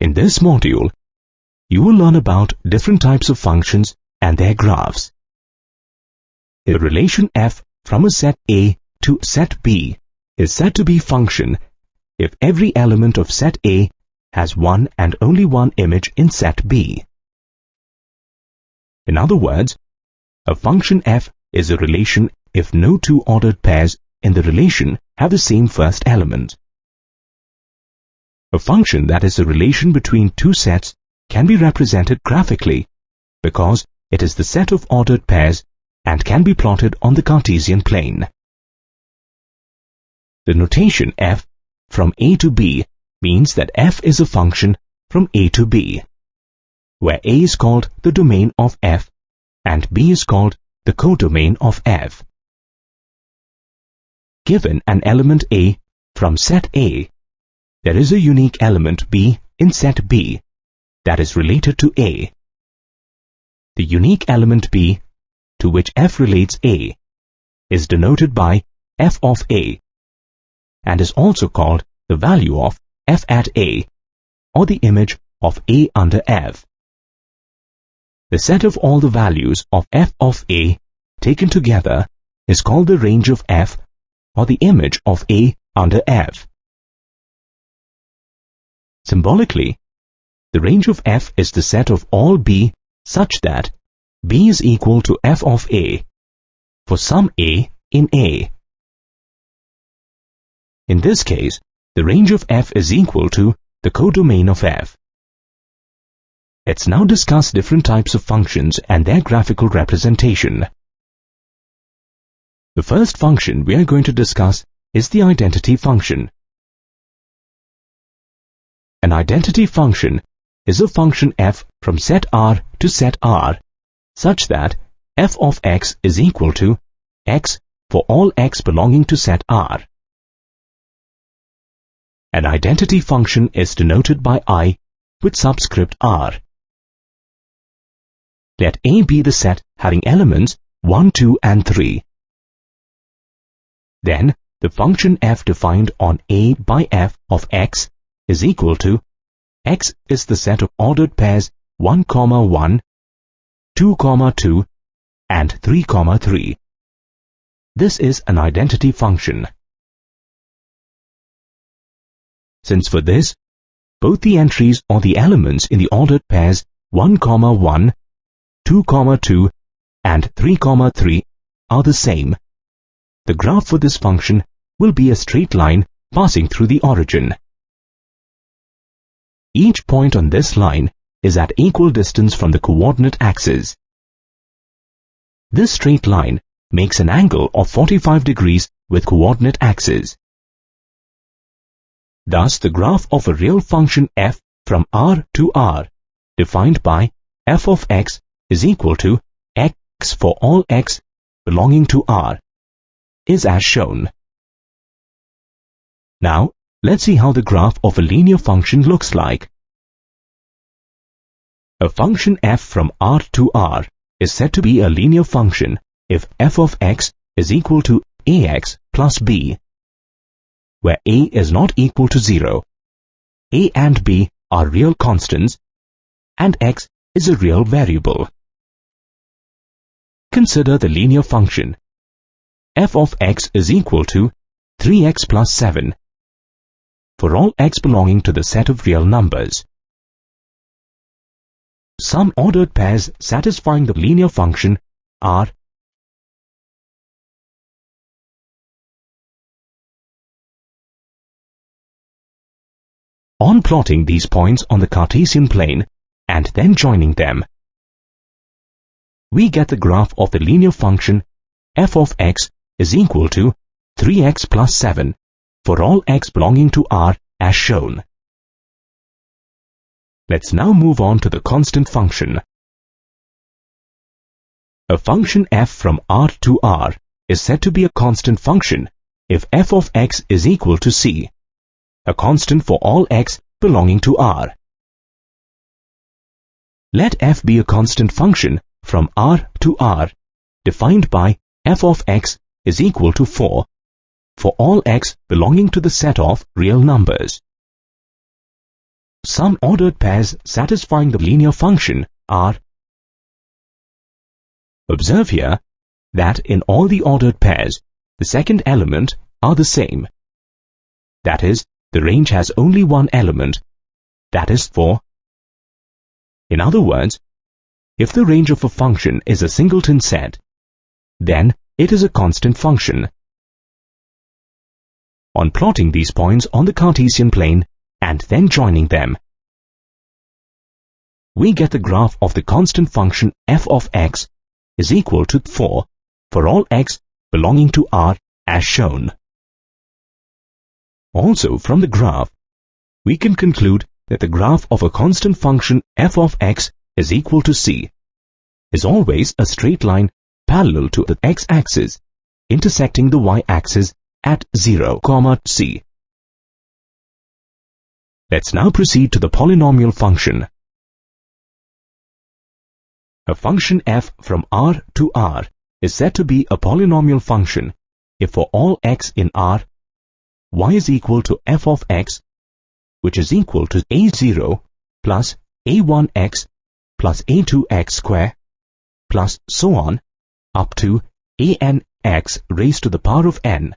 In this module, you will learn about different types of functions and their graphs. The relation f from a set A to set B is said to be function if every element of set A has one and only one image in set B. In other words, a function f is a relation if no two ordered pairs in the relation have the same first element. A function that is a relation between two sets can be represented graphically because it is the set of ordered pairs and can be plotted on the Cartesian plane. The notation f from A to B means that f is a function from A to B, where A is called the domain of f and B is called the codomain of f. Given an element A from set A, there is a unique element B in set B that is related to A. The unique element B, to which f relates A, is denoted by f of A and is also called the value of f at A, or the image of A under f. The set of all the values of f of A taken together is called the range of f, or the image of A under f. Symbolically, the range of f is the set of all B such that B is equal to f of A for some A in A. In this case, the range of f is equal to the codomain of f. Let's now discuss different types of functions and their graphical representation. The first function we are going to discuss is the identity function. An identity function is a function f from set R to set R, such that f of x is equal to x for all x belonging to set R. An identity function is denoted by I with subscript R. Let A be the set having elements 1, 2 and 3. Then, the function f defined on A by f of x is equal to x is the set of ordered pairs 1, 1, 2, 2, and 3, 3. This is an identity function. Since for this, both the entries or the elements in the ordered pairs 1, 1, 2, 2, and 3, 3 are the same, the graph for this function will be a straight line passing through the origin. Each point on this line is at equal distance from the coordinate axis. This straight line makes an angle of 45 degrees with coordinate axis. Thus, the graph of a real function f from R to R, defined by f of x is equal to x for all x belonging to R, is as shown. Now, let's see how the graph of a linear function looks like. A function f from R to R is said to be a linear function if f of x is equal to ax plus b, where a is not equal to 0, a and b are real constants, and x is a real variable. Consider the linear function f of x is equal to 3x plus 7 for all x belonging to the set of real numbers. Some ordered pairs satisfying the linear function are on plotting these points on the Cartesian plane and then joining them, we get the graph of the linear function f of x is equal to 3x plus 7 for all x belonging to R as shown. Let's now move on to the constant function. A function f from R to R is said to be a constant function if f of x is equal to c, a constant for all x belonging to R. Let f be a constant function from R to R, defined by f of x is equal to 4 for all x belonging to the set of real numbers. Some ordered pairs satisfying the linear function are. Observe here that in all the ordered pairs, the second element are the same. That is, the range has only one element, that is 4. In other words, if the range of a function is a singleton set, then it is a constant function. On plotting these points on the Cartesian plane and then joining them, we get the graph of the constant function f of x is equal to 4 for all x belonging to R as shown. Also from the graph, we can conclude that the graph of a constant function f of x is equal to c is always a straight line parallel to the x-axis intersecting the y-axis at 0, c. Let's now proceed to the polynomial function. A function f from R to R is said to be a polynomial function if for all x in R, y is equal to f of x, which is equal to a0 plus a1x plus a2x square plus so on up to anx raised to the power of n,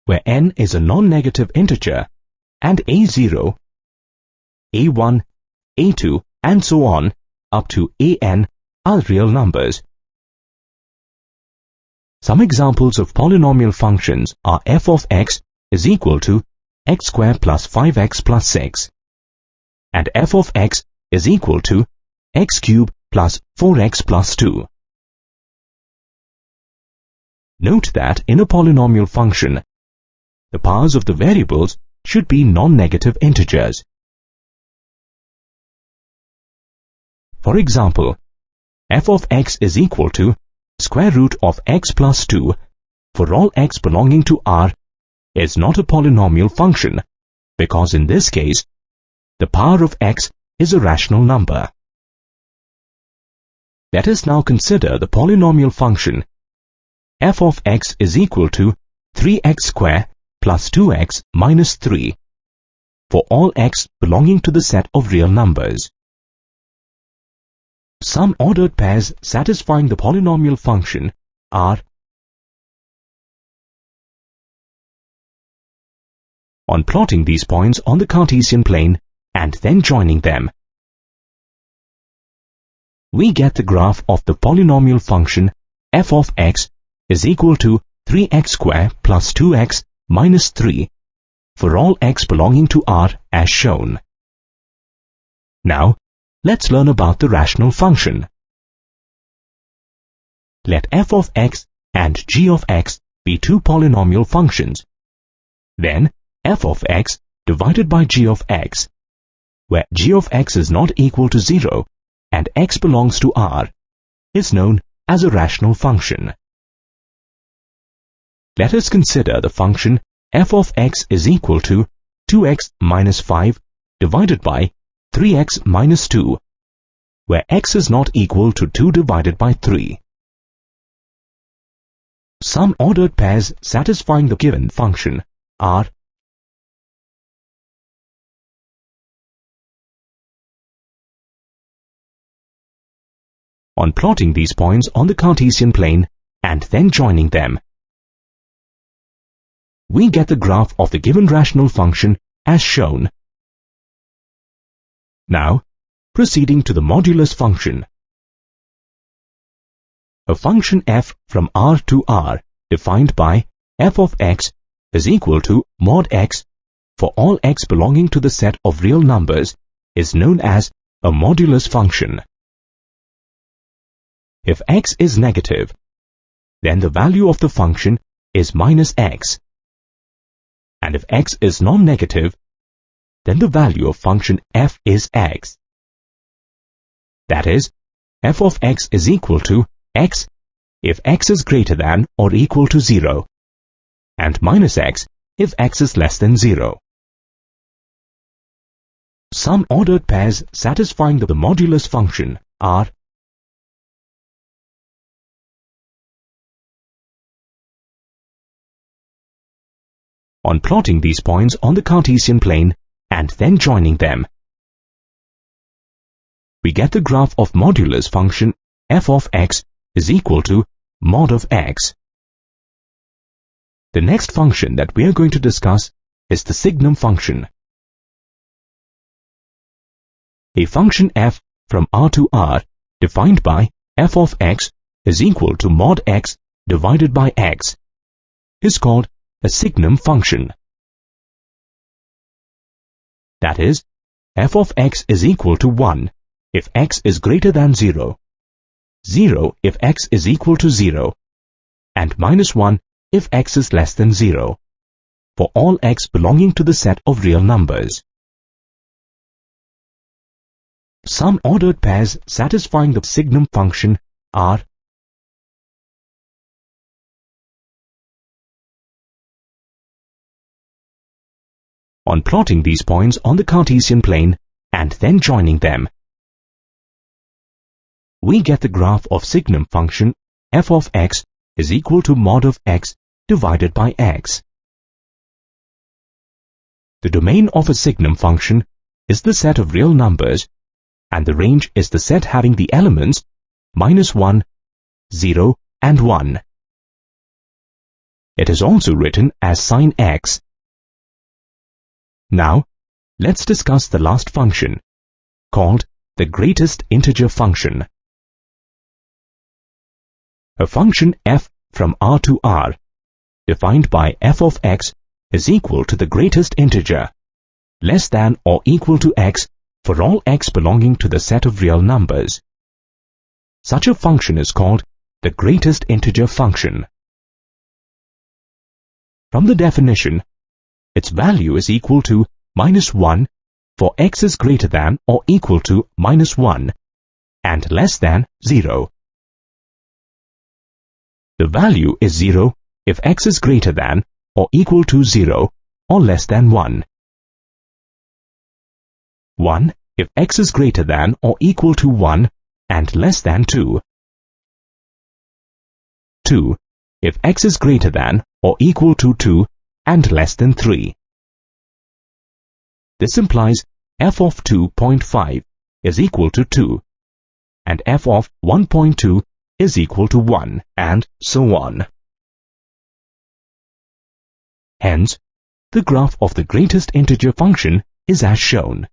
where n is a non-negative integer and a0, a1, a2 and so on up to an are real numbers. Some examples of polynomial functions are f of x is equal to x squared plus 5x plus 6 and f of x is equal to x cubed plus 4x plus 2. Note that in a polynomial function, the powers of the variables should be non-negative integers. For example, f of x is equal to square root of x plus 2 for all x belonging to R is not a polynomial function because in this case, the power of x is a rational number. Let us now consider the polynomial function f of x is equal to 3x squared plus 2x minus 3 for all x belonging to the set of real numbers. Some ordered pairs satisfying the polynomial function are. On plotting these points on the Cartesian plane and then joining them, we get the graph of the polynomial function f of x is equal to 3x squared plus 2x minus 3 for all x belonging to R as shown. Now, let's learn about the rational function. Let f of x and g of x be two polynomial functions. Then, f of x divided by g of x, where g of x is not equal to 0 and x belongs to R, is known as a rational function. Let us consider the function f of x is equal to 2x minus 5 divided by 3x minus 2, where x is not equal to 2 divided by 3. Some ordered pairs satisfying the given function are. On plotting these points on the Cartesian plane and then joining them, we get the graph of the given rational function as shown. Now, proceeding to the modulus function. A function f from R to R defined by f of x is equal to mod x for all x belonging to the set of real numbers is known as a modulus function. If x is negative, then the value of the function is minus x. And if x is non-negative, then the value of function f is x. That is, f of x is equal to x if x is greater than or equal to 0, and minus x if x is less than 0. Some ordered pairs satisfying the modulus function are. On plotting these points on the Cartesian plane and then joining them. We get the graph of modulus function f of x is equal to mod of x. The next function that we are going to discuss is the signum function. A function f from R to R defined by f of x is equal to mod x divided by x is called a signum function. That is, f of x is equal to 1 if x is greater than 0, 0 if x is equal to 0, and minus 1 if x is less than 0, for all x belonging to the set of real numbers. Some ordered pairs satisfying the signum function are on plotting these points on the Cartesian plane and then joining them, we get the graph of signum function f of x is equal to mod of x divided by x. The domain of a signum function is the set of real numbers, and the range is the set having the elements -1, 0, and 1. It is also written as sin x. Now, let's discuss the last function, called the greatest integer function. A function f from R to R, defined by f of x, is equal to the greatest integer, less than or equal to x for all x belonging to the set of real numbers. Such a function is called the greatest integer function. From the definition, its value is equal to -1 for x is greater than or equal to -1 and less than 0. The value is 0 if x is greater than or equal to 0 or less than 1. 1 if x is greater than or equal to 1 and less than 2. 2 if x is greater than or equal to 2 and less than 3. This implies f of 2.5 is equal to 2, and f of 1.2 is equal to 1, and so on. Hence, the graph of the greatest integer function is as shown.